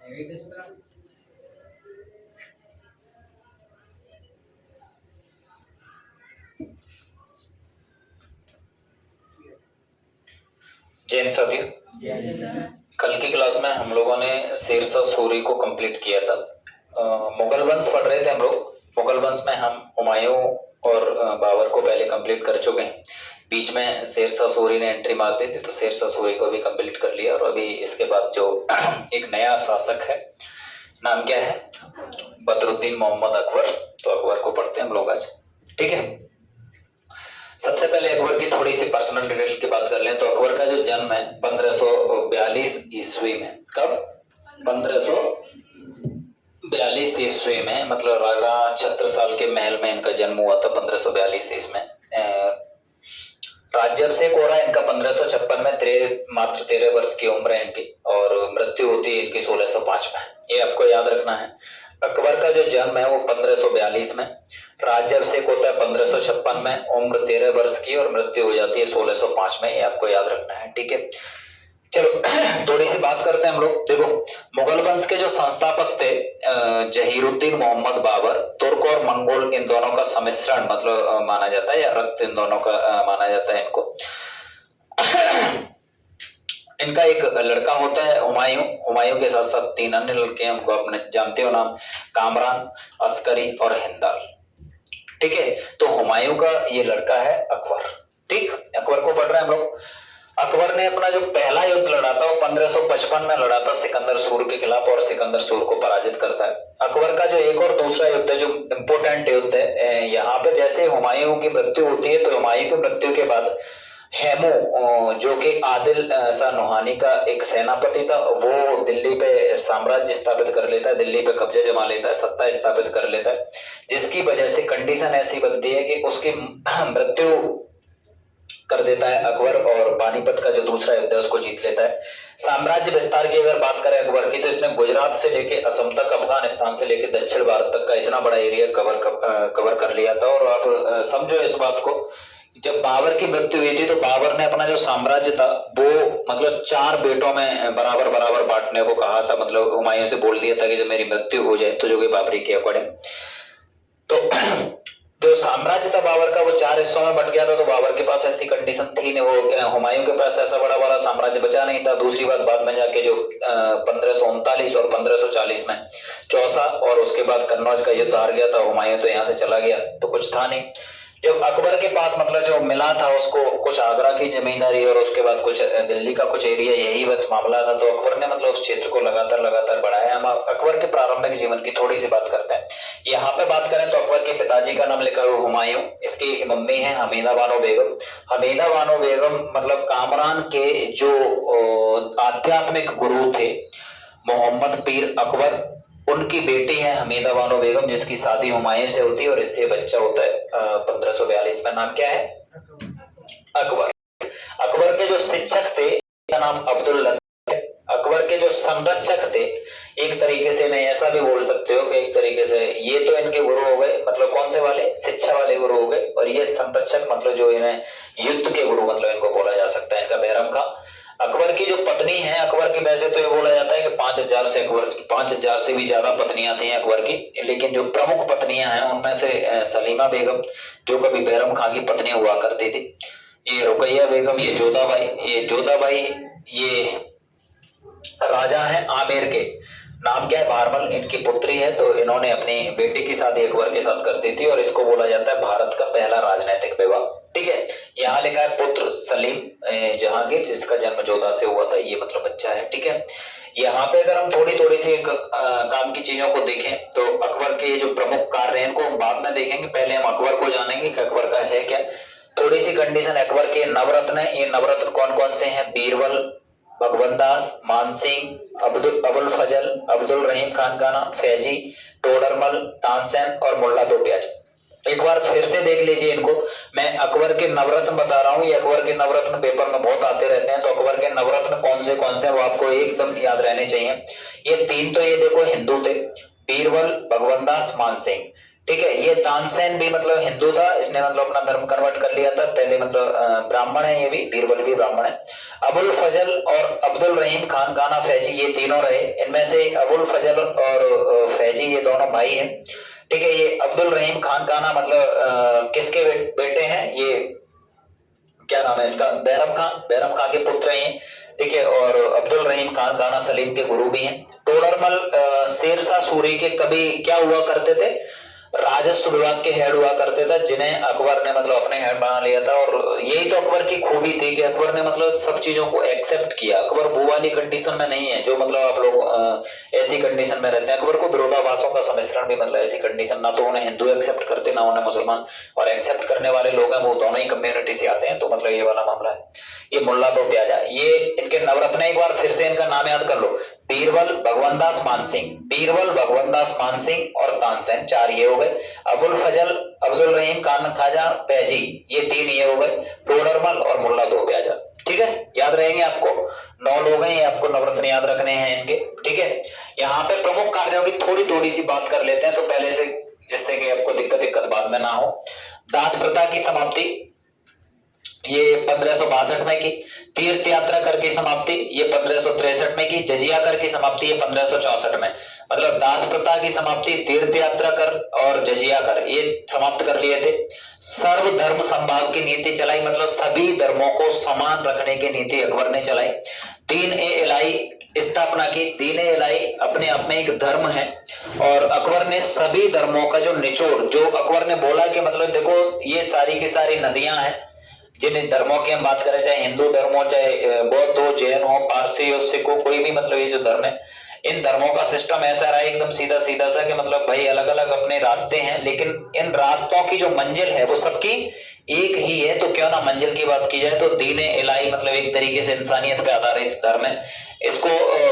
जैन साथी, कल की क्लास में हम लोगों ने शेरशाह सूरी को कंप्लीट किया था। मुगल वंश पढ़ रहे थे हम लोग। मुगल वंश में हम हुमायूं और बाबर को पहले कंप्लीट कर चुके हैं। बीच में शेरशाह सूरी ने एंट्री मार दी थी, तो शेरशाह सूरी को भी कंप्लीट कर लिया। और अभी इसके बाद जो एक नया शासक है, नाम क्या है? बदरुद्दीन मोहम्मद अकबर। तो अकबर को पढ़ते हैं हम लोग आज, ठीक है। सबसे पहले अकबर की थोड़ी सी पर्सनल डिटेल की बात कर लें तो अकबर का जो जन्म है 1542 ईस्वी में। कब? 1542 ईस्वी में, मतलब राजा छत्रसाल के महल में इनका जन्म हुआ था 1542 ईस्वी में। राज्याभिषेक हो रहा है इनका 1556 में, मात्र 13 वर्ष की उम्र है इनकी, और मृत्यु होती है इनकी 1605 में। ये आपको याद रखना है। अकबर का जो जन्म है वो 1542 में, राज्याभिषेक होता है 1556 में, उम्र 13 वर्ष की और मृत्यु हो जाती है 1605 में। ये आपको याद रखना है, ठीक है। चलो थोड़ी सी बात करते हैं हम लोग। देखो, मुगल वंश के जो संस्थापक थे जहीरुद्दीन मोहम्मद बाबर, तुर्क और मंगोल इन दोनों का सम्मिश्रण मतलब माना जाता है, या रक्त इन दोनों का माना जाता है इनको। इनका एक लड़का होता है हुमायूं। हुमायूं के साथ साथ 3 अन्य लड़के हैं, हमको अपने जानते हो नाम, कामरान, अस्करी और हिंदाल, ठीक है। तो हुमायूं का ये लड़का है अकबर, ठीक। अकबर को पढ़ रहे हैं हम लोग। अकबर ने अपना जो पहला युद्ध लड़ा था वो 1555 में लड़ा था सिकंदर सूर के खिलाफ, और सिकंदर सूर को पराजित करता है। अकबर का जो एक और दूसरा युद्ध है जो इंपोर्टेंट युद्ध है, यहाँ पे जैसे हुमायूं की मृत्यु होती है, तो हुमायूं की मृत्यु के बाद हेमू, जो कि आदिल शाह नोहानी का एक सेनापति था, वो दिल्ली पे साम्राज्य स्थापित कर लेता है, दिल्ली पे कब्जा जमा लेता है, सत्ता स्थापित कर लेता है, जिसकी वजह से कंडीशन ऐसी बनती है कि उसकी मृत्यु कर देता है अकबर, और पानीपत का जो दूसरा युद्ध है उसको जीत लेता है। साम्राज्य विस्तार की अगर बात करें अकबर की, तो इसने गुजरात से लेके असम तक, अफगानिस्तान से लेके दक्षिण भारत तक का इतना बड़ा एरिया कवर कर लिया था। और आप समझो इस बात को, जब बाबर की मृत्यु हुई थी तो बाबर ने अपना जो साम्राज्य था वो मतलब 4 बेटों में बराबर बराबर बांटने को कहा था। मतलब हुमायूं से बोल दिया था कि जब मेरी मृत्यु हो जाए तो, जो कि बाबरी के अकॉर्डिंग, तो जो साम्राज्य था बाबर का वो 4 हिस्सों में बट गया था। तो बाबर के पास ऐसी कंडीशन थी नहीं, वो हुमायूं के पास ऐसा बड़ा बड़ा साम्राज्य बचा नहीं था। दूसरी बात, बाद में जाके जो 1539 और 1540 में चौसा और उसके बाद कन्नौज का युद्ध हार गया था हुमायूं, तो यहाँ से चला गया, तो कुछ था नहीं। जब अकबर के पास मतलब जो मिला था उसको कुछ आगरा की जमींदारी और उसके बाद कुछ दिल्ली का कुछ एरिया, यही बस मामला था। तो अकबर ने मतलब उस क्षेत्र को लगातार लगातार बढ़ाया। हम अकबर के प्रारंभिक जीवन की थोड़ी सी बात करते हैं। यहाँ पे बात करें तो अकबर के पिताजी का नाम लिखा हुआ हुमायूं, इसकी मम्मी है हमीदा बानो बेगम। हमीदा बानो बेगम मतलब कामरान के जो आध्यात्मिक गुरु थे मोहम्मद पीर अकबर, उनकी बेटी है हमीदा बानो बेगम, जिसकी शादी हुमायूं से होती है और इससे बच्चा होता है 1542 में। नाम क्या है? अकबर। अकबर के जो शिक्षक थे का नाम अब्दुल लतीफ। अकबर के जो संरक्षक थे, एक तरीके से नहीं ऐसा भी बोल सकते हो कि एक तरीके से ये तो इनके गुरु हो गए, मतलब कौन से वाले? शिक्षा वाले गुरु हो गए, और ये संरक्षक मतलब जो इन्हें युद्ध के गुरु मतलब इनको बोला जा सकता है। इनका बैरम खां। अकबर की जो पत्नी है, अकबर की वैसे तो ये बोला जाता है कि 5000 से अकबर 5000 से भी ज्यादा पत्नियां थी अकबर की, लेकिन जो प्रमुख पत्नियां हैं उनमें से सलीमा बेगम जो कभी बैरम खां की पत्नी हुआ करती थी, ये रुकैया बेगम, ये जोधाबाई, ये राजा हैं आमेर के, नाम क्या है? भारमल, इनकी पुत्री है। तो इन्होंने अपनी बेटी की शादी अकबर के साथ कर दी थी, और इसको बोला जाता है भारत का पहला राजनीतिक विवाह, ठीक है। यहाँ लिखा है पुत्र सलीम जहांगीर, जिसका जन्म जोधा से हुआ था, ये मतलब बच्चा है, ठीक है। यहाँ पे अगर हम थोड़ी सी काम की चीजों को देखें तो अकबर के जो प्रमुख कार्य हैं इनको हम बाद में देखेंगे, पहले हम अकबर को जानेंगे कि अकबर का है क्या। थोड़ी सी कंडीशन, अकबर के नवरत्न है। ये नवरत्न कौन कौन से हैं? बीरबल, भगवंदास, मानसिंह, अबुल फजल, अब्दुल रहीम खान काना, फैजी, टोडरमल, तानसेन और मुल्ला दो प्याज। एक बार फिर से देख लीजिए इनको। मैं अकबर के नवरत्न बता रहा हूँ, ये अकबर के नवरत्न पेपर में बहुत आते रहते हैं, तो अकबर के नवरत्न कौन से वो आपको एकदम याद रहने चाहिए। ये 3 तो ये देखो हिंदू थे, बीरबल, भगवंदास, मानसिंह, ठीक है। ये तानसेन भी मतलब हिंदू था, इसने मतलब अपना धर्म कन्वर्ट कर लिया था पहले, मतलब ब्राह्मण है ये भी, बीरबल भी ब्राह्मण है। अबुल फजल और अब्दुल रहीम खान काना फैजी ये तीनों रहे। इनमें से अबुल फजल और फैजी ये दोनों भाई हैं। ठीक है। ये अब्दुल रहीम खान काना मतलब किसके बेटे हैं, ये क्या नाम है इसका, बैरम खां के पुत्र हैं। ठीक है। और अब्दुल रहीम खान काना सलीम के गुरु भी हैं। टोडरमल शेरशाह सूरी के कभी क्या हुआ करते थे, राजस्व विभाग के हेड हुआ करते थे, जिन्हें अकबर ने मतलब अपने हेड बना लिया था। और यही तो अकबर की खूबी थी कि अकबर ने मतलब सब चीजों को एक्सेप्ट किया। अकबर वो वाली कंडीशन में नहीं है जो मतलब आप लोग ऐसी कंडीशन में रहते हैं। अकबर को विरोधाभासों का सम्मिश्रण भी मतलब ऐसी कंडीशन, ना तो उन्हें हिंदू एक्सेप्ट करते ना उन्हें मुसलमान, और एक्सेप्ट करने वाले लोग हैं वो दोनों ही कम्युनिटी से आते हैं। तो मतलब ये वाला मामला है। ये मुल्ला दो प्याजा, ये इनके नवरत्न, एक बार फिर से इनका नाम याद कर लो, बीरबल, भगवंत मानसिंह, बीरबल, भगवंत मानसिंह और तानसेन, चार ये हो गए। अबुल फजल, अब्दुल रहीम खान खाजा फैजी ये तीन ये हो गए। टोडरमल और मुल्ला दो प्याजा। ठीक है, याद रहेंगे आपको, 9 लोग हैं, ये आपको नवरत्न याद रखने हैं इनके। ठीक है। यहाँ पे प्रमुख कार्यों की थोड़ी थोड़ी सी बात कर लेते हैं तो पहले से, जिससे कि आपको दिक्कत बाद में ना हो। दास प्रथा की समाप्ति ये 1562 में की। तीर्थ यात्रा कर की समाप्ति ये 1563 में की। जजिया कर की समाप्ति ये 1564 में। मतलब दास प्रथा की समाप्ति, तीर्थ यात्रा कर और जजिया कर ये समाप्त कर लिए थे। सर्वधर्म संभाव की नीति चलाई, मतलब सभी धर्मों को समान रखने की नीति अकबर ने चलाई। दीन ए इलाही स्थापना की। दीन ए इलाही अपने आप में एक धर्म है, और अकबर ने सभी धर्मों का जो निचोड़, जो अकबर ने बोला कि मतलब देखो ये सारी की सारी नदियां हैं, जिन धर्मों की हम बात करें, चाहे हिंदू धर्म हो, चाहे बौद्ध हो, जैन हो, पारसी हो, सिख हो, कोई भी, मतलब ये जो धर्म है, इन धर्मों का सिस्टम ऐसा रहा एकदम सीधा सीधा सा कि मतलब भाई अलग अलग अपने रास्ते हैं, लेकिन इन रास्तों की जो मंजिल है वो सबकी एक ही है। तो क्यों ना मंजिल की बात की जाए तो दीन इलाही मतलब एक तरीके से इंसानियत पे आधारित धर्म है। इसको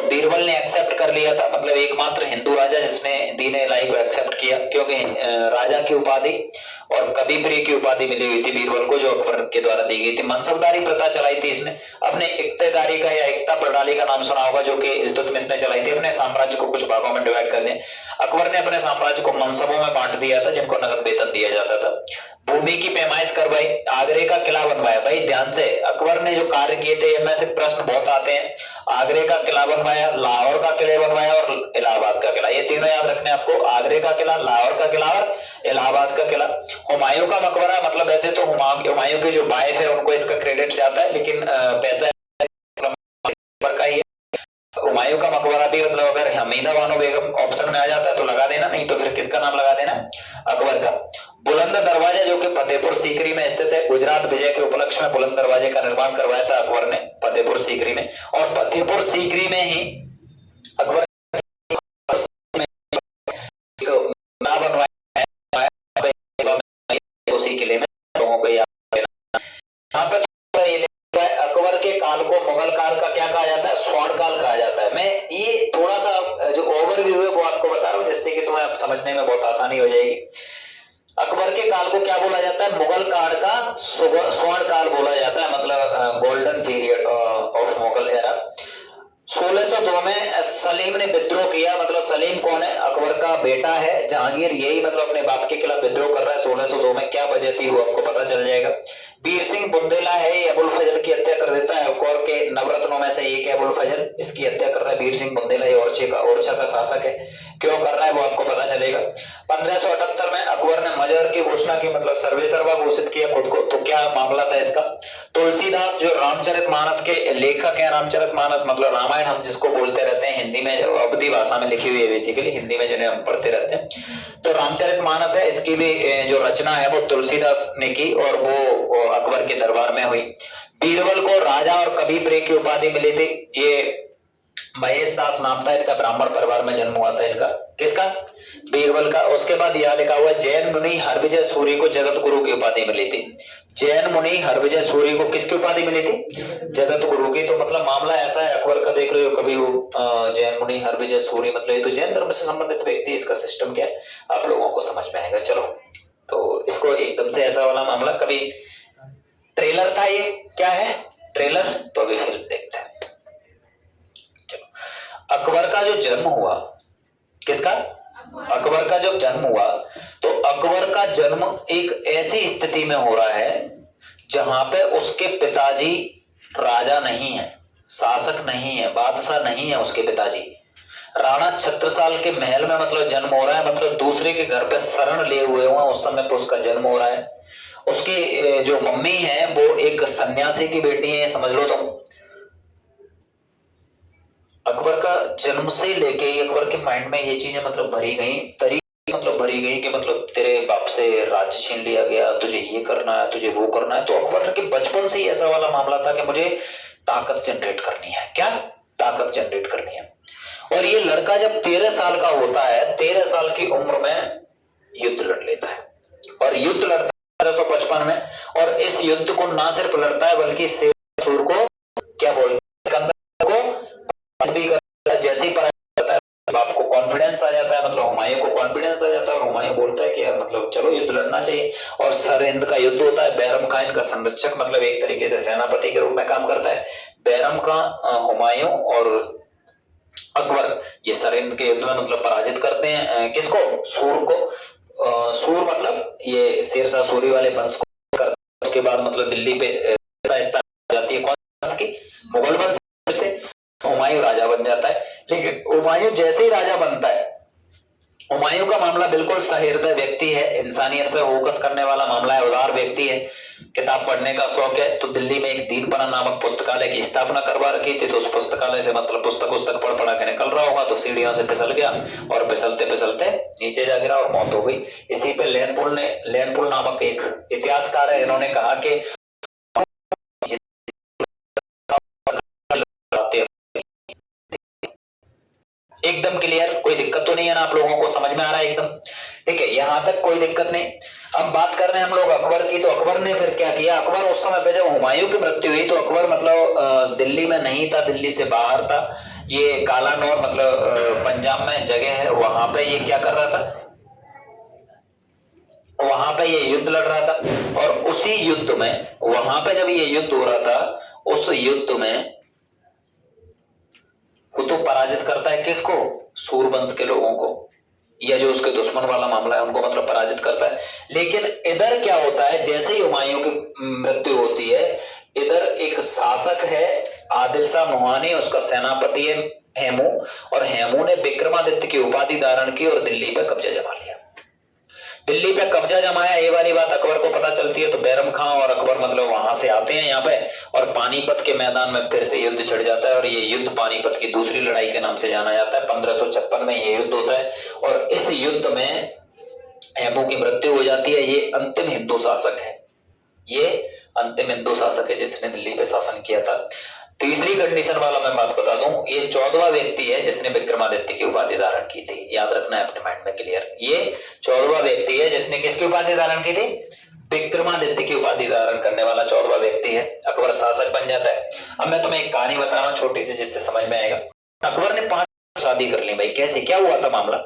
बीरबल ने एक्सेप्ट कर लिया था, मतलब एकमात्र हिंदू राजा जिसने दीन इलाही को एक्सेप्ट किया, क्योंकि राजा की उपाधि और कभी प्रिय की उपाधि मिली हुई थी बीरबल को, जो अकबर के द्वारा दी गई थी। मनसबदारी प्रथा चलाई थी इसने। अपने इक्तेदारी का या एकता प्रणाली का नाम सुना होगा, जो कि इल्तुतमिश ने चलाई थी। अपने साम्राज्य को कुछ भागों में डिवाइड कर दिया। अकबर ने अपने साम्राज्य को मनसबों में बांट दिया था, जिनको नगद वेतन दिया जाता था। भूमि की पैमाइश करवाई, आगरे का किला बनवाया। भाई ध्यान से, अकबर ने जो कार्य किए थे इनमें से प्रश्न बहुत आते हैं। आगरे का किला बनवाया, लाहौर का किले बनवाया और इलाहाबाद का किला, ये तीनों याद रखने आपको, आगरे का किला, लाहौर का किला और इलाहाबाद का किला। हुमायूं का मकबरा, मतलब वैसे तो हुमायूं के जो वाइफ है उनको इसका क्रेडिट जाता है, लेकिन पैसा का ही है। हुमायूं का मकबरा भी मतलब अगर हमीदा बानो बेगम ऑप्शन में आ जाता है तो लगा देना, नहीं तो फिर किसका नाम लगा देना, अकबर का। बुलंद दरवाजा जो कि फतेहपुर सीकरी में स्थित है, गुजरात विजय के उपलक्ष्य में बुलंद दरवाजे का निर्माण करवाया था अकबर ने फतेहपुर सीकरी में। और फतेहपुर सीकरी में ही अकबर ना बनवाया उसी किले में, लोगों को याद देना। यहाँ पे अकबर के काल को मुगल काल का क्या कहा जाता है, स्वर्ण काल कहा जाता है। मैं ये थोड़ा सा जो ओवरव्यू है वो आपको बता रहा हूँ, जिससे कि तुम्हें समझने में बहुत आसानी हो जाएगी। अकबर के काल को क्या बोला जाता है, मुगल काल का स्वर्ण काल बोला जाता है, मतलब golden period of Mughal era. 1602 में सलीम ने विद्रोह किया, मतलब सलीम कौन है, अकबर का बेटा है जहांगीर, यही मतलब अपने बाप के खिलाफ विद्रोह कर रहा है 1602 में। क्या वजह थी वो आपको पता चल जाएगा। वीर सिंह बुंदेला है, ये अबुल फजल की हत्या कर देता है। अकबर के नवरत्नों में से एक है अबुल फजल, इसकी हत्या कर रहा है वीर सिंह बुंदेला, ये ओरछा का शासक है। क्यों कर रहा है वो आपको पता चलेगा। 1578 में अकबर ने मजहर की घोषणा की, मतलब सर्वे सर्वा घोषित किया खुद को। तो क्या मामला था इसका, तुलसीदास जो रामचरितमानस के लेखक हैं, रामचरितमानस मतलब रामायण हम जिसको बोलते रहते हैं हिंदी में, अवधी भाषा में लिखी हुई है बेसिकली, हिंदी में जिन्हें हम पढ़ते रहते हैं। तो रामचरितमानस है, इसकी भी जो रचना है वो तुलसीदास ने की और वो अकबर के दरबार में हुई। बीरबल को राजा और कवि प्रिय की उपाधि मिली थी। ये महेश दास नाम था इनका, ब्राह्मण परिवार में जन्म हुआ था इनका, किसका, बीरबल का। उसके बाद यह लिखा हुआ जैन मुनि हरविजय सूरी को जगत गुरु की उपाधि मिली थी। जैन मुनि हरविजय सूरी को किसकी उपाधि मिली थी, जगत गुरु की। तो मतलब मामला ऐसा है अकबर का, देख रहे हो कभी वो जैन मुनि हरविजय सूरी, मतलब ये तो जैन धर्म से संबंधित व्यक्ति, इसका सिस्टम क्या है आप लोगों को समझ में आएगा। चलो, तो इसको एकदम से ऐसा वाला मामला, कभी ट्रेलर था, ये क्या है ट्रेलर, तो अभी फिल्म देखते हैं। अकबर का जो जन्म हुआ, किसका, अकबर का जब जन्म हुआ तो अकबर का जन्म एक ऐसी स्थिति में हो रहा है जहां पे उसके पिताजी राजा नहीं है, शासक नहीं है, बादशाह नहीं है। उसके पिताजी राणा छत्रसाल के महल में मतलब जन्म हो रहा है, मतलब दूसरे के घर पे शरण लिए हुए हुए उस समय पे उसका जन्म हो रहा है। उसकी जो मम्मी है वो एक सन्यासी की बेटी है, समझ लो तुम। अकबर का जन्म से लेके अकबर के माइंड में ये चीजें मतलब भरी गई, मतलब भरी गई कि मतलब तेरे बाप से राज्य छीन लिया गया, तुझे ये करना है, तुझे वो करना है। तो अकबर के बचपन से ही ऐसा वाला मामला था कि मुझे ताकत जनरेट करनी है। क्या ताकत जनरेट करनी है। और ये लड़का जब 13 साल का होता है, 13 साल की उम्र में युद्ध लड़ लेता है। और युद्ध लड़ता है 1355 में, और इस युद्ध को ना सिर्फ लड़ता है बल्कि शेर को क्या बोलते हैं को भी करता है। जैसे ही करता है बाप को कॉन्फिडेंस आ जाता है, मतलब हुमायूं को कॉन्फिडेंस आ जाता है, और हुमायूं बोलता है कि यार मतलब चलो युद्ध लड़ना चाहिए। और सरहिंद का युद्ध होता है। बैरम खान इनका संरक्षक मतलब एक तरीके से सेनापति के रूप में काम करता है। बैरम का हुमायूं और अकबर ये सरहिंद के युद्ध में मतलब पराजित करते हैं। किसको? सूर को। सूर मतलब ये शेरशाह सूरी वाले वंश को। उसके बाद मतलब दिल्ली पे जाती है कौन वंश की? मुगल वंश से। हुमायूं राजा बन जाता है। ठीक है, हुमायूं जैसे ही राजा बनता है, हुमायूं का मामला बिल्कुल सहृदय व्यक्ति है, इंसानियत पे फोकस करने वाला मामला है, उदार व्यक्ति है, किताब पढ़ने का शौक है। तो दिल्ली में एक दीनपना नामक पुस्तकालय की स्थापना करवा रखी थी। तो उस पुस्तकालय से मतलब पुस्तक पढ़ पढ़ा के निकल रहा होगा, तो सीढ़ियों से फिसल गया और फिसलते फिसलते नीचे जा गिरा और मौत हो गई। इसी पे लैनपुल नामक एक इतिहासकार है, इन्होंने कहा कि एकदम क्लियर, कोई दिक्कत तो नहीं है ना? आप लोगों को समझ में आ रहा है एकदम? ठीक है, यहां तक कोई दिक्कत नहीं। अब बात कर रहे हैं हम लोग अकबर की। तो अकबर ने फिर क्या किया? अकबर उस समय पे जब हुमायूं की मृत्यु हुई तो अकबर मतलब दिल्ली में नहीं था, दिल्ली से बाहर था। ये कालानौर मतलब पंजाब में जगह है, वहां पे ये क्या कर रहा था? वहां पे ये युद्ध लड़ रहा था। और उसी युद्ध में, वहां पे जब ये युद्ध हो रहा था, उस युद्ध में वो तो पराजित करता है किसको? सूरवंश के लोगों को, या जो उसके दुश्मन वाला मामला है उनको मतलब पराजित करता है। लेकिन इधर क्या होता है, जैसे ही हुमायूं की मृत्यु होती है, इधर एक शासक है आदिल शाह नोहानी, उसका सेनापति है हेमू, और हेमू ने विक्रमादित्य की उपाधि धारण की और दिल्ली पे कब्जा जमा लिया। दिल्ली पे कब्जा जमाया, ये वाली बात अकबर को पता चलती है। तो बैरम खां और अकबर मतलब वहां से आते हैं यहाँ पे, और पानीपत के मैदान में फिर से युद्ध छिड़ जाता है। और ये युद्ध पानीपत की दूसरी लड़ाई के नाम से जाना जाता है। 1556 में ये युद्ध होता है, और इस युद्ध में हेमू की मृत्यु हो जाती है। ये अंतिम हिंदू शासक है, ये अंतिम हिंदू शासक है जिसने दिल्ली पे शासन किया था। तीसरी कंडीशन वाला मैं बात बता दूं, ये 14वां व्यक्ति है जिसने विक्रमादित्य की उपाधि धारण की थी। याद रखना है अपने माइंड में क्लियर। ये 14वां व्यक्ति है जिसने किसकी उपाधि धारण की थी? विक्रमादित्य की उपाधि धारण करने वाला 14वां व्यक्ति है। अकबर शासक बन जाता है। अब मैं तुम्हें एक कहानी बता रहा हूं छोटी सी, जिससे समझ में आएगा। अकबर ने 5 शादी कर ली भाई। कैसे, क्या हुआ था मामला?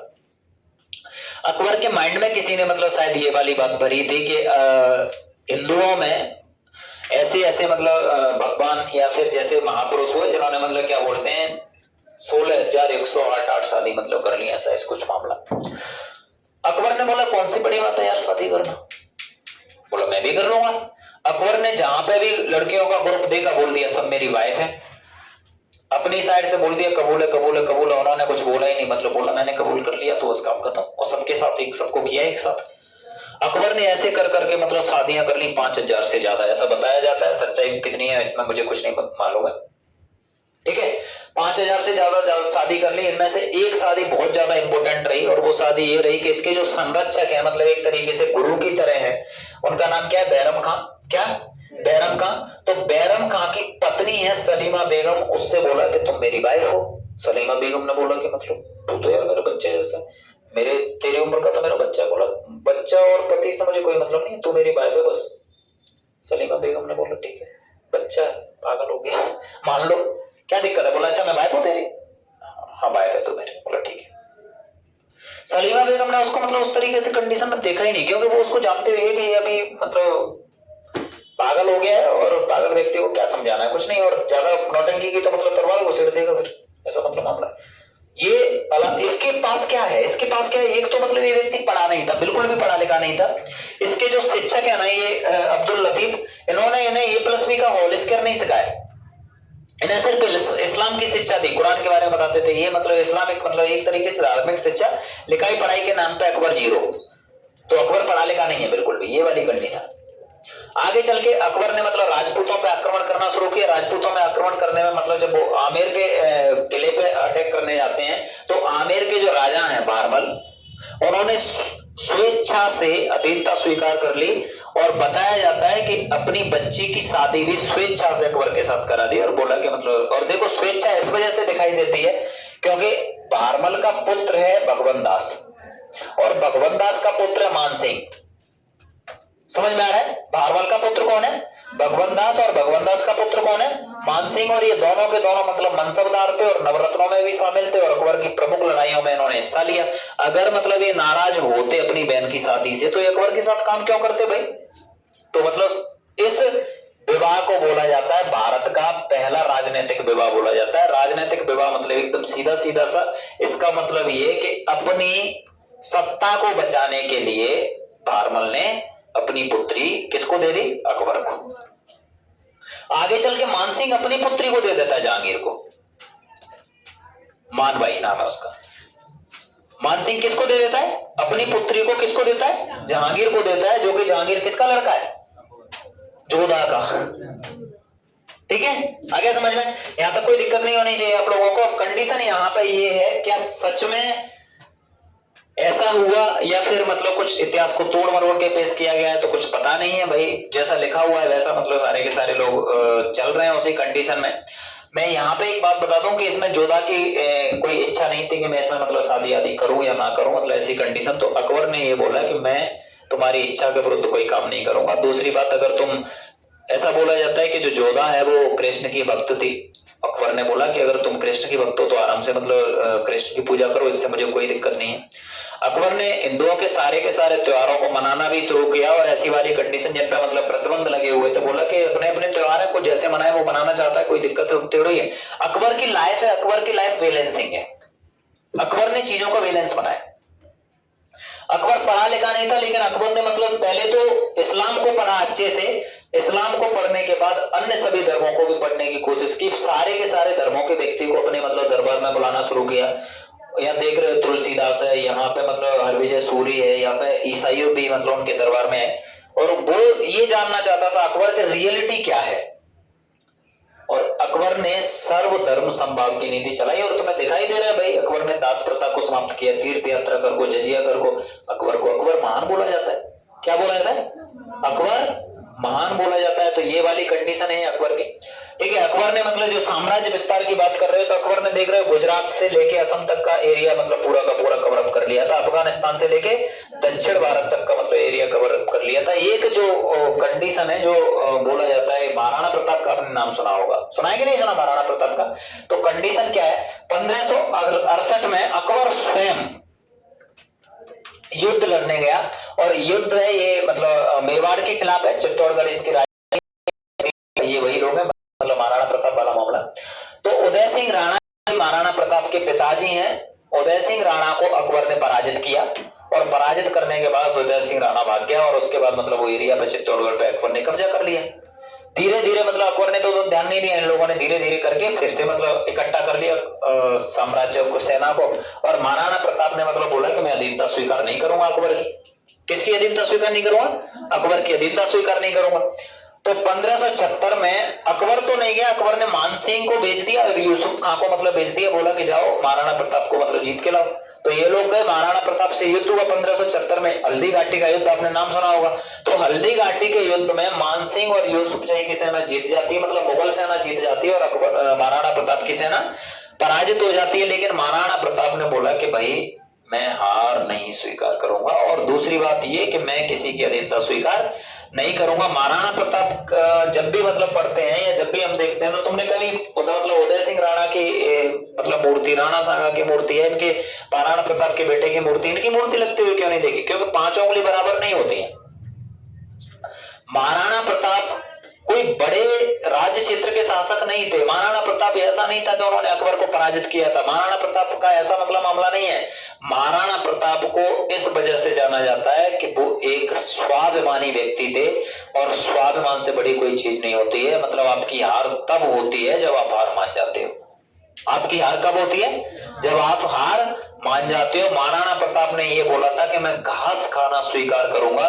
अकबर के माइंड में किसी ने मतलब शायद ये वाली बात भरी थी कि हिंदुओं में ऐसे ऐसे मतलब भगवान या फिर जैसे महापुरुष हुए जिन्होंने मतलब क्या बोलते हैं 16,108 शादी मतलब कर ली, ऐसा इस कुछ मामला। अकबर ने बोला कौन सी बड़ी बात है यार शादी करना, बोला मैं भी कर लूंगा। अकबर ने जहां पे भी लड़कियों का ग्रुप देखा बोल दिया सब मेरी वाइफ है। अपनी साइड से बोल दिया कबूल है कबूल है कबूल है। उन्होंने कुछ बोला ही नहीं, मतलब बोला मैंने कबूल कर लिया तो बस काम खत्म। और सबके साथ एक सबको किया एक साथ। अकबर ने ऐसे कर करके मतलब शादियां कर ली 5,000 से ज्यादा, ऐसा बताया जाता है। सच्चाई कितनी है इसमें मुझे कुछ नहीं मालूम है। ठीक है, 5,000 से ज्यादा शादी कर ली। इनमें से एक शादी बहुत ज्यादा इंपॉर्टेंट रही, और वो शादी ये रही कि इसके जो संरक्षक है मतलब एक तरीके से गुरु की तरह है, उनका नाम क्या है? बैरम खां। क्या? बैरम खां। तो बैरम खां की पत्नी है सलीमा बेगम, उससे बोला कि तुम मेरी वाइफ हो। सलीमा बेगम ने बोला कि मतलब तू तो यार मेरे बच्चे जैसा, मेरे तेरी उम्र का तो मेरा बच्चा। बोला बच्चा और पति से मुझे कोई मतलब नहीं, तू मेरी वाइफ है बस। सलीमा बेगम ने बोला ठीक है, बच्चा पागल हो गया, मान लो क्या दिक्कत है? बोला अच्छा मैं वाइफ हूं तेरी? हाँ वाइफ है तू मेरी। बोला ठीक है। सलीमा बेगम ने उसको मतलब उस तरीके से कंडीशन में देखा ही नहीं, क्योंकि वो उसको जानते हुए कि अभी मतलब पागल हो गया है, और पागल व्यक्ति को क्या समझाना है, कुछ नहीं। और ज्यादा नौटंकी की तो मतलब तलवार को छेड़ देगा फिर, ऐसा मतलब मामला। ये इसके पास क्या है? इसके इसके पास क्या है, एक तो मतलब ये व्यक्ति पढ़ा नहीं था, बिल्कुल भी पढ़ा लिखा नहीं था। इसके जो शिक्षक है ना ये अब्दुल लतीफ, इन्होंने इन्हें A+B का होल स्क्वायर नहीं सिखाया, इन्हें सिर्फ इस्लाम की शिक्षा दी, कुरान के बारे में बताते थे। ये मतलब इस्लामिक मतलब एक तरीके से धार्मिक शिक्षा, लिखाई पढ़ाई के नाम पे अकबर 0। तो अकबर पढ़ा लिखा नहीं है बिल्कुल भी, ये वाली कंडीशन। आगे चल के अकबर ने मतलब राजपूतों पे आक्रमण करना शुरू किया। राजपूतों में आक्रमण करने में मतलब जब वो आमेर के किले पे अटैक करने जाते हैं तो आमेर के जो राजा हैं भारमल, उन्होंने स्वेच्छा से अधीनता स्वीकार कर ली और बताया जाता है कि अपनी बच्ची की शादी भी स्वेच्छा से अकबर के साथ करा दी और बोला कि मतलब, और देखो स्वेच्छा इस वजह से दिखाई देती है क्योंकि भारमल का पुत्र है भगवंत दास और भगवंत दास का पुत्र है मान सिंह। समझ में आ रहा है? भारमल का पुत्र कौन है? भगवंत दास, और भगवंत दास का पुत्र कौन है? मान सिंह। और ये दोनों के दोनों मतलब मनसबदार थे और नवरत्नों में भी शामिल थे और अकबर की प्रमुख लड़ाइयों में इन्होंने हिस्सा लिया। अगर मतलब ये नाराज होते अपनी बहन की शादी से तो ये अकबर के साथ काम क्यों करते भाई? तो मतलब इस विवाह को बोला जाता है भारत का पहला राजनीतिक विवाह बोला जाता है। राजनीतिक विवाह मतलब एकदम सीधा सीधा सा, इसका मतलब ये कि अपनी सत्ता को बचाने के लिए भारमल ने अपनी पुत्री किसको दे दी? अकबर को। आगे चल के मानसिंह अपनी पुत्री को दे देता है जहांगीर को, मानबाई नाम है उसका। मानसिंह किसको दे देता है? अपनी पुत्री को किसको देता है? जहांगीर को देता है, जो कि जहांगीर किसका लड़का है? जोधा का। ठीक है, आगे समझ में? यहां तक कोई दिक्कत नहीं होनी चाहिए आप लोगों को। कंडीशन यहां पे ये है, क्या सच में ऐसा हुआ या फिर मतलब कुछ इतिहास को तोड़ मरोड़ के पेश किया गया है, तो कुछ पता नहीं है भाई। जैसा लिखा हुआ है वैसा मतलब सारे के सारे लोग चल रहे हैं उसी कंडीशन में। मैं यहाँ पे एक बात बता दूं कि इसमें जोधा की कोई इच्छा नहीं थी कि मैं इसमें मतलब शादी आदि करूं या ना करूं, मतलब ऐसी कंडीशन। तो अकबर ने ये बोला कि मैं तुम्हारी इच्छा के विरुद्ध कोई काम नहीं करूंगा। दूसरी बात, अगर तुम, ऐसा बोला जाता है कि जो जोधा है वो कृष्ण की भक्त थी। अकबर ने बोला कि अगर तुम कृष्ण की भक्त हो तो आराम से मतलब कृष्ण की पूजा करो, इससे मुझे कोई दिक्कत नहीं है। अकबर ने हिंदुओं के सारे त्योहारों को मनाना भी शुरू किया और ऐसी वाली कंडीशन जिन पे मतलब प्रतिबंध लगे हुए थे, बोला कि अपने अपने त्योहार है, को जैसे मनाए वो मनाना चाहता है, कोई दिक्कत थोड़ी है। अकबर की लाइफ है, अकबर की लाइफ बैलेंसिंग है। अकबर ने चीजों को बैलेंस बनाया। अकबर पढ़ा लिखा नहीं था, लेकिन अकबर ने मतलब पहले तो इस्लाम को पढ़ा अच्छे से, इस्लाम को पढ़ने के बाद अन्य सभी धर्मों को भी पढ़ने की कोशिश की। सारे के सारे धर्मों के व्यक्ति को अपने मतलब दरबार में बुलाना शुरू किया। यहाँ देख रहे हो तुलसीदास है, यहाँ पे मतलब हरविजय सूरी है, यहाँ पे ईसाइयों भी मतलब उनके दरबार में है। और वो ये जानना चाहता था अकबर की रियलिटी क्या है, और अकबर ने सर्वधर्म संभाव की नीति चलाई। और तुम्हें दिखाई दे रहा है भाई, अकबर ने दास प्रथा को समाप्त किया, तीर्थ यात्रा कर को, जजिया कर को। अकबर महान बोला जाता है। क्या बोला जाता है? अकबर महान बोला जाता है। तो ये वाली कंडीशन है अकबर की। ठीक है, अकबर ने मतलब जो साम्राज्य विस्तार की बात कर रहे हो तो अकबर ने देख रहे हो गुजरात से लेके असम तक का एरिया मतलब पूरा का पूरा कवर अप कर लिया था। अफगानिस्तान से लेके दक्षिण भारत तक का मतलब एरिया कवर अप कर लिया था। एक जो कंडीशन है जो बोला जाता है, महाराणा प्रताप का आपने नाम सुना होगा, सुना है कि नहीं सुना महाराणा प्रताप का? तो कंडीशन क्या है, 1568 में अकबर स्वयं युद्ध लड़ने गया, और युद्ध है ये मतलब मेवाड़ के खिलाफ है, चित्तौड़गढ़ इसकी ये वही लोग हैं मतलब महाराणा प्रताप वाला मामला। तो उदय सिंह राणा महाराणा प्रताप के पिताजी हैं। उदय सिंह राणा को अकबर ने पराजित किया, और पराजित करने के बाद उदय सिंह राणा भाग गया, और उसके बाद मतलब वो एरिया पे चित्तौड़गढ़ पे अकबर ने कब्जा कर लिया। धीरे धीरे मतलब अकबर ने तो ध्यान नहीं दिया, इन लोगों ने धीरे धीरे करके फिर से मतलब इकट्ठा कर लिया साम्राज्य को, सेना को। और महाराणा प्रताप ने मतलब बोला कि मैं अधीनता स्वीकार नहीं करूंगा अकबर की। किसकी अधीनता स्वीकार नहीं करूंगा? अकबर की अधीनता स्वीकार नहीं करूंगा। तो 1576 में अकबर तो नहीं गया, अकबर ने मानसिंह को भेज दिया और यूसुफ खां को मतलब भेज दिया, बोला कि जाओ महाराणा प्रताप को मतलब जीत के लाओ। तो ये लोग गए, महाराणा प्रताप से युद्ध हुआ 1576 में। हल्दी घाटी का युद्ध आपने नाम सुना होगा। तो हल्दी घाटी के युद्ध में मानसिंह और यूसुफ जही की सेना जीत जाती है, मतलब मुगल सेना जीत जाती है, और अकबर महाराणा प्रताप की सेना पराजित हो जाती है। लेकिन महाराणा प्रताप ने बोला कि भाई मैं हार नहीं स्वीकार करूंगा, और दूसरी बात ये कि मैं किसी की अधीनता स्वीकार नहीं करूंगा। महाराणा प्रताप जब भी मतलब पढ़ते हैं या जब भी हम देखते हैं, तो तुमने कभी मतलब उदय सिंह राणा की मतलब मूर्ति, राणा सांगा की मूर्ति है, इनके महाराणा प्रताप के बेटे की मूर्ति, इनकी मूर्ति लगती हुई क्यों नहीं देखी? क्योंकि 5 उंगली बराबर नहीं होती है। महाराणा प्रताप कोई बड़े राज्य क्षेत्र के शासक नहीं थे। महाराणा प्रताप ऐसा नहीं था कि उन्होंने अकबर को पराजित किया था। महाराणा प्रताप का ऐसा मतलब मामला नहीं है। महाराणा प्रताप को इस वजह से जाना जाता है कि वो एक स्वाभिमानी व्यक्ति थे, और स्वाभिमान से बड़ी कोई चीज नहीं होती है। मतलब आपकी हार तब होती है जब आप हार मान जाते हो। आपकी हार कब होती है? जब आप हार मान जाते हो। महाराणा प्रताप ने यह बोला था कि मैं घास खाना स्वीकार करूंगा,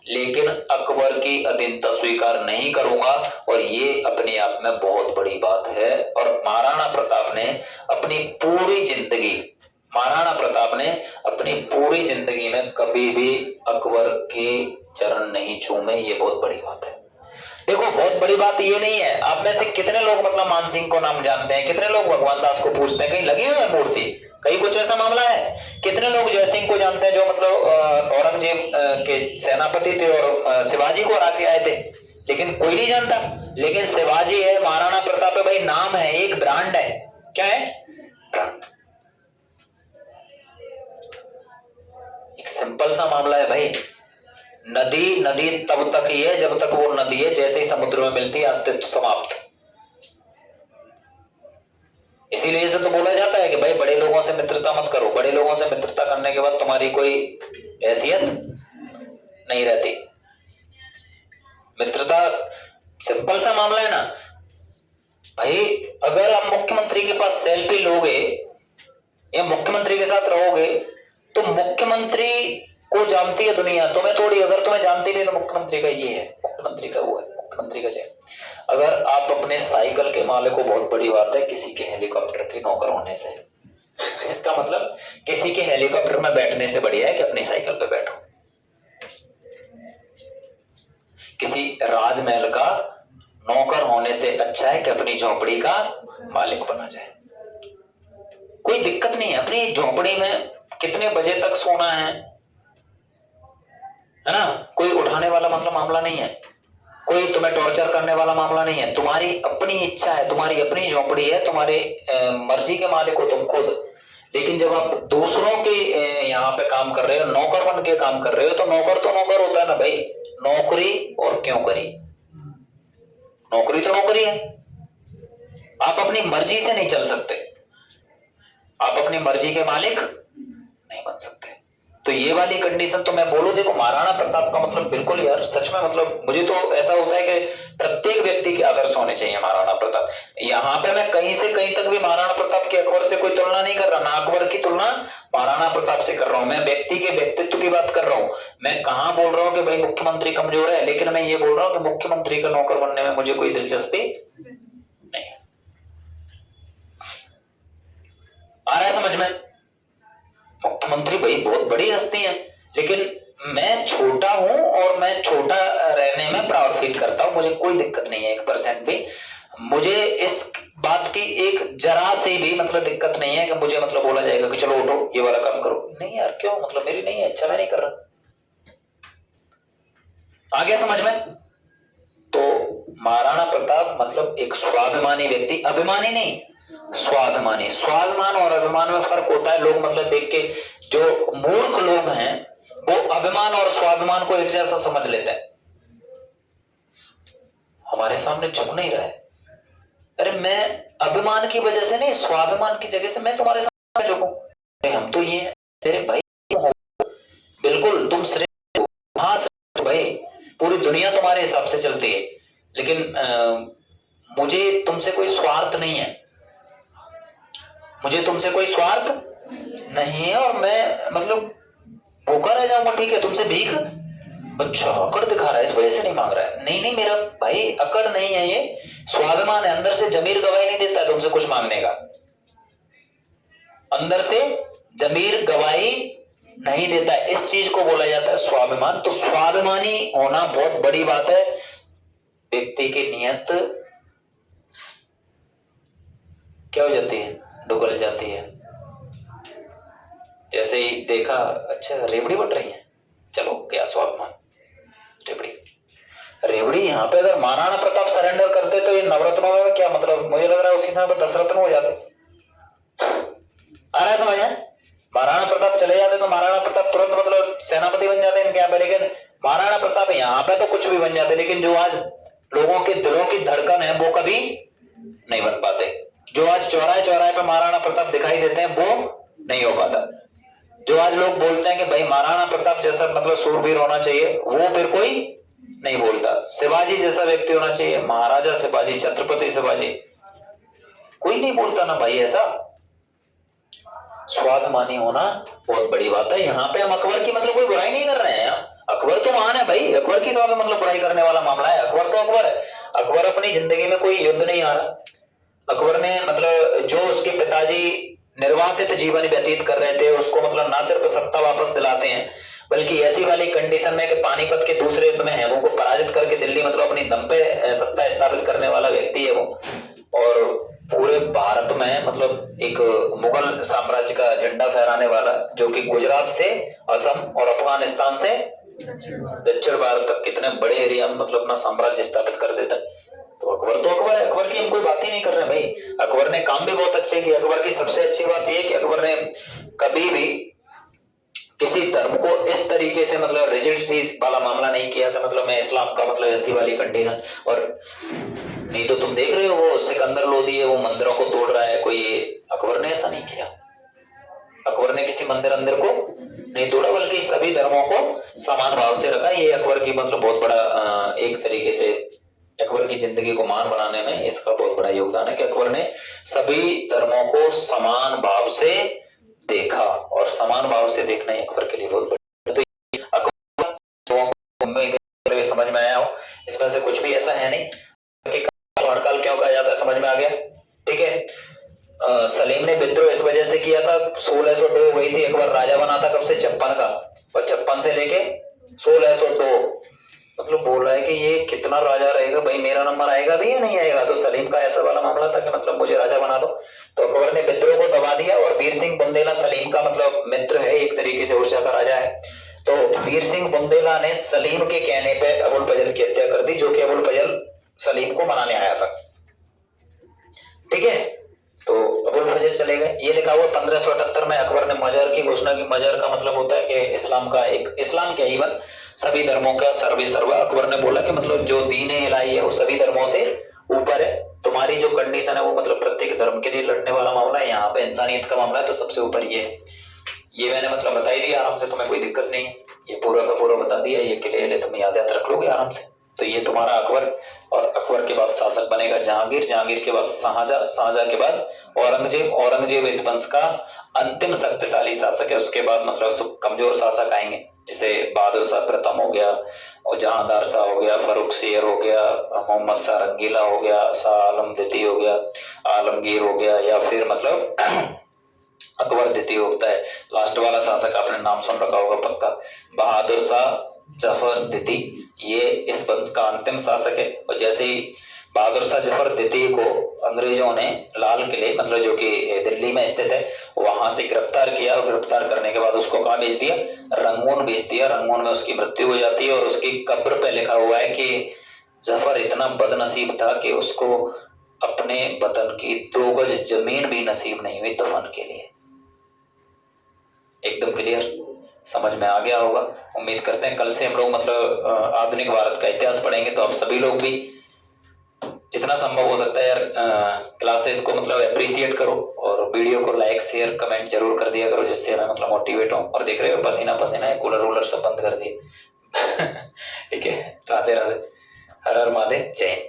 लेकिन अकबर की अधीनता स्वीकार नहीं करूंगा, और ये अपने आप में बहुत बड़ी बात है। और महाराणा प्रताप ने अपनी पूरी जिंदगी में कभी भी अकबर के चरण नहीं छूमे। ये बहुत बड़ी बात है। देखो, बहुत बड़ी बात ये नहीं है। आप में से कितने लोग मतलब मान सिंह को नाम जानते हैं? कितने लोग भगवान दास को पूछते हैं? कहीं लगी हुई है मूर्ति? कहीं कुछ ऐसा मामला है? कितने लोग जय सिंह को जानते हैं, जो मतलब औरंगजेब के सेनापति थे और शिवाजी को हरा के आए थे? लेकिन कोई नहीं जानता। लेकिन शिवाजी है, महाराणा प्रताप है, भाई नाम है, एक ब्रांड है। क्या है? ब्रांड। एक सिंपल सा मामला है भाई। नदी तब तक ही है जब तक वो नदी है, जैसे ही समुद्र में मिलती है अस्तित्व समाप्त। इसीलिए इसे तो बोला जाता है कि भाई बड़े लोगों से मित्रता मत करो। बड़े लोगों से मित्रता करने के बाद तुम्हारी कोई हैसियत नहीं रहती। मित्रता सिंपल सा मामला है ना भाई। अगर आप मुख्यमंत्री के पास सेल्फी लोगे या मुख्यमंत्री के साथ रहोगे, तो मुख्यमंत्री को जानती है दुनिया, तुम्हें थोड़ी। अगर तुम्हें जानती भी तो मुख्यमंत्री का ये है, मुख्यमंत्री का वो है, मुख्यमंत्री का चेहरा। अगर आप अपने साइकिल के मालिक को, बहुत बड़ी बात है किसी के हेलीकॉप्टर के नौकर होने से। इसका मतलब किसी के हेलीकॉप्टर में बैठने से बढ़िया है कि अपनी साइकिल पे बैठो। किसी राजमहल का नौकर होने से अच्छा है कि अपनी झोपड़ी का मालिक बना जाए। कोई दिक्कत नहीं है। अपनी झोपड़ी में कितने बजे तक सोना है ना? कोई उठाने वाला मतलब मामला नहीं है। कोई तुम्हें टॉर्चर करने वाला मामला नहीं है। तुम्हारी अपनी इच्छा है, तुम्हारी अपनी झोपड़ी है, तुम्हारे मर्जी के मालिक हो तुम खुद। लेकिन जब आप दूसरों के यहाँ पे काम कर रहे हो, नौकर बन के काम कर रहे हो, तो नौकर होता है ना भाई। नौकरी और क्यों करी? नौकरी तो नौकरी है। आप अपनी मर्जी से नहीं चल सकते। आप अपनी मर्जी के मालिक नहीं बन सकते। तो ये वाली कंडीशन तो मैं बोलूं, देखो महाराणा प्रताप का मतलब बिल्कुल यार सच में, मतलब मुझे तो ऐसा होता है कि प्रत्येक व्यक्ति के आदर्श होने चाहिए महाराणा प्रताप। यहाँ पे मैं कहीं से कहीं तक भी महाराणा प्रताप की अकबर से कोई तुलना नहीं कर रहा, ना अकबर की तुलना महाराणा प्रताप से कर रहा हूं। मैं व्यक्ति के व्यक्तित्व की बात कर रहा हूं। मैं कहां बोल रहा हूं कि भाई मुख्यमंत्री कमजोर है, लेकिन मैं ये बोल रहा हूं कि मुख्यमंत्री का नौकर बनने में मुझे कोई दिलचस्पी नहीं है। आ रहा है समझ में? मुख्यमंत्री भाई बहुत बड़ी हस्ती है, लेकिन मैं छोटा हूं और मैं छोटा रहने में प्राउड फील करता हूं। मुझे कोई दिक्कत नहीं है 1% भी। मुझे इस बात की एक जरा से भी मतलब दिक्कत नहीं है कि मुझे मतलब बोला जाएगा कि चलो उठो ये वाला काम करो। नहीं यार, क्यों? मतलब मेरी नहीं है इच्छा, मैं नहीं कर रहा। आ गया समझ में? तो महाराणा प्रताप मतलब एक स्वाभिमानी व्यक्ति, अभिमानी नहीं, स्वाभिमानी। स्वाभिमान और अभिमान में फर्क होता है। लोग मतलब देख के, जो मूर्ख लोग हैं वो अभिमान और स्वाभिमान को एक जैसा समझ लेते हैं। हमारे सामने झुक नहीं रहा है। अरे मैं अभिमान की वजह से नहीं, स्वाभिमान की जगह से मैं तुम्हारे सामने झुकूं? हम तो ये मेरे भाई हो, बिल्कुल तुम श्रेष्ठ हो, महाश्रेष्ठ भाई। पूरी दुनिया तुम्हारे हिसाब से चलती है, लेकिन मुझे तुमसे कोई स्वार्थ नहीं है। मुझे तुमसे कोई स्वार्थ नहीं है, और मैं मतलब भूखा रह जाऊंगा, ठीक है, तुमसे भीख। अच्छा, अकड़ दिखा रहा है, इस वजह से नहीं मांग रहा है। नहीं मेरा भाई अकड़ नहीं है, ये स्वाभिमान है। अंदर से जमीर गवाही नहीं देता है तुमसे कुछ मांगने का। अंदर से जमीर गवाही नहीं देता है, इस चीज को बोला जाता है स्वाभिमान। तो स्वाभिमानी होना बहुत बड़ी बात है। व्यक्ति की नियत क्या हो जाती है? डुगल जाती है। जैसे ही देखा, अच्छा रेवड़ी बट रही है, चलो क्या स्वाभिमान, रेवड़ी। यहाँ पे अगर महाराणा प्रताप सरेंडर करते तो ये नवरत्नों में क्या मतलब, मुझे लग रहा है उसी समय पर 10 रत्न हो जाते। आ रहा है समझ में? महाराणा प्रताप चले जाते तो महाराणा प्रताप तुरंत मतलब सेनापति बन जाते इनके यहाँ पे, लेकिन महाराणा प्रताप यहाँ पे तो कुछ भी बन जाते। लेकिन जो आज लोगों के दिलों की धड़कन है वो कभी नहीं बन पाते। जो आज चौराहे चौराहे पे महाराणा प्रताप दिखाई देते हैं वो नहीं हो पाता। जो आज लोग बोलते हैं कि भाई महाराणा प्रताप जैसा मतलब सूरवीर होना चाहिए, वो फिर कोई नहीं बोलता। शिवाजी जैसा व्यक्ति होना चाहिए, महाराजा शिवाजी, छत्रपति शिवाजी, कोई नहीं बोलता ना भाई। ऐसा स्वाभिमानी होना बहुत बड़ी बात है। यहाँ पे हम अकबर की मतलब कोई बुराई नहीं कर रहे हैं। अकबर तो महान है भाई, अकबर की तो मतलब बुराई करने वाला मामला है। अकबर तो अकबर है। अकबर अपनी जिंदगी में कोई युद्ध नहीं आ रहा। अकबर ने मतलब जो उसके पिताजी निर्वासित जीवन व्यतीत कर रहे थे उसको मतलब ना सिर्फ सत्ता वापस दिलाते हैं, बल्कि ऐसी वाली कंडीशन में कि पानीपत के दूसरे युद्ध में हैमू को पराजित करके दिल्ली मतलब अपनी दम पे सत्ता स्थापित करने वाला व्यक्ति है वो। और पूरे भारत में मतलब एक मुगल साम्राज्य का झंडा फहराने वाला, जो कि गुजरात से असम और अफगानिस्तान से दक्षिण भारत तक कितने बड़े एरिया में मतलब अपना साम्राज्य स्थापित कर देता है। तो अकबर है। अकबर की हम कोई बात ही नहीं कर रहे भाई। अकबर ने काम भी बहुत अच्छे किए। अकबर की सबसे अच्छी बात यह कि अकबर ने कभी भी किसी धर्म को इस तरीके से मतलब रिजिडिटी वाला मामला नहीं किया कि मतलब मैं इस्लाम का मतलब ऐसी वाली कंडीशन। और नहीं तो तुम देख रहे हो वो सिकंदर लोदी है, वो मंदिरों को तोड़ रहा है कोई। अकबर ने ऐसा नहीं किया। अकबर ने किसी मंदिर अंदर को नहीं तोड़ा, बल्कि सभी धर्मों को समान भाव से रखा। ये अकबर की मतलब बहुत बड़ा एक तरीके से अकबर की जिंदगी को मान बनाने में इसका बहुत बड़ा योगदान है कि अकबर ने सभी धर्मों को समान भाव से देखा। और समान भाव से देखना ही अकबर के लिए बहुत बड़ा। तो अकबर समझ में आया हो, इसमें से कुछ भी ऐसा है नहीं कि हड़ताल क्यों कहा जाता है, समझ में आ गया। ठीक है। सलीम ने विद्रोह इस वजह से किया था, 1602 हो गई थी। अकबर राजा बना था कब से, 56 का, और 56 से लेके 1602 मतलब बोल रहा है कि ये कितना राजा रहेगा भाई, मेरा नंबर आएगा भी या नहीं आएगा। तो सलीम का ऐसा वाला मामला था कि मतलब मुझे राजा बना दो। तो अकबर ने विद्रोह को दबा दिया। और वीर सिंह बुंदेला सलीम का मतलब मित्र है, एक तरीके से ओरछा का राजा है। तो वीर सिंह बुंदेला ने सलीम के कहने पर अबुल फजल की हत्या कर दी, जो कि अबुल फजल सलीम को मनाने आया था। ठीक है। तो अबुल फजल चले गए। ये लिखा हुआ 1578 में अकबर ने मजहर की घोषणा की। मजहर का मतलब होता है कि इस्लाम का एक, इस्लाम क्या ही बन सभी धर्मों का सर्वे सर्वा। अकबर ने बोला कि मतलब जो दीन इलाही है वो सभी धर्मों से ऊपर है। तुम्हारी जो कंडीशन है वो मतलब प्रत्येक धर्म के लिए लड़ने वाला मामला है, यहाँ पे इंसानियत का मामला है, तो सबसे ऊपर ये है। ये मैंने मतलब बता ही दिया आराम से, तुम्हें कोई दिक्कत नहीं है। ये पूरा का पूरा बता दिया। ये क्लियर तुम याद रख लोगे आराम से। तो ये तुम्हारा अकबर, और अकबर के बाद शासक बनेगा जहांगीर, जहांगीर के बाद शाहजहां, शाहजहां के बाद औरंगजेब, औरंगजेब इस वंश का अंतिम शक्तिशाली शासक है। उसके बाद मतलब कमजोर शासक आएंगे, जैसे बहादुर शाह प्रथम हो गया, और जहांदार शाह हो गया, फरुख शेर हो गया, मोहम्मद शाह रंगीला हो गया, शाह आलम द्वितीय हो गया, आलमगीर हो गया, या फिर मतलब अकबर द्वितीय होता है। लास्ट वाला शासक आपने नाम सुन रखा होगा पक्का, बहादुर शाह जफर द्वितीय। ये इस वंश का अंतिम शासक है। और जैसे ही बहादुर शाह जफर द्वितीय को अंग्रेजों ने लाल किले मतलब जो कि दिल्ली में स्थित है वहां से गिरफ्तार किया, और गिरफ्तार करने के बाद उसको कहाँ भेज दिया, रंगून भेज दिया। रंगून में उसकी मृत्यु हो जाती है, और उसकी कब्र पे लिखा हुआ है कि जफर इतना बदनसीब था कि उसको अपने वतन की 2 गज जमीन भी नसीब नहीं हुई दफन के लिए। एकदम क्लियर समझ में आ गया होगा। उम्मीद करते हैं कल से हम लोग मतलब आधुनिक भारत का इतिहास पढ़ेंगे। तो आप सभी लोग भी जितना संभव हो सकता है यार क्लासेस को मतलब अप्रिशिएट करो, और वीडियो को लाइक शेयर कमेंट जरूर कर दिया करो, जिससे मैं मतलब मोटिवेट हूँ। और देख रहे हो पसीना पसीना है, कूलर वूलर सब बंद कर दिए। ठीक है। राधे राधे, हर हर महादेव, जय हिंद।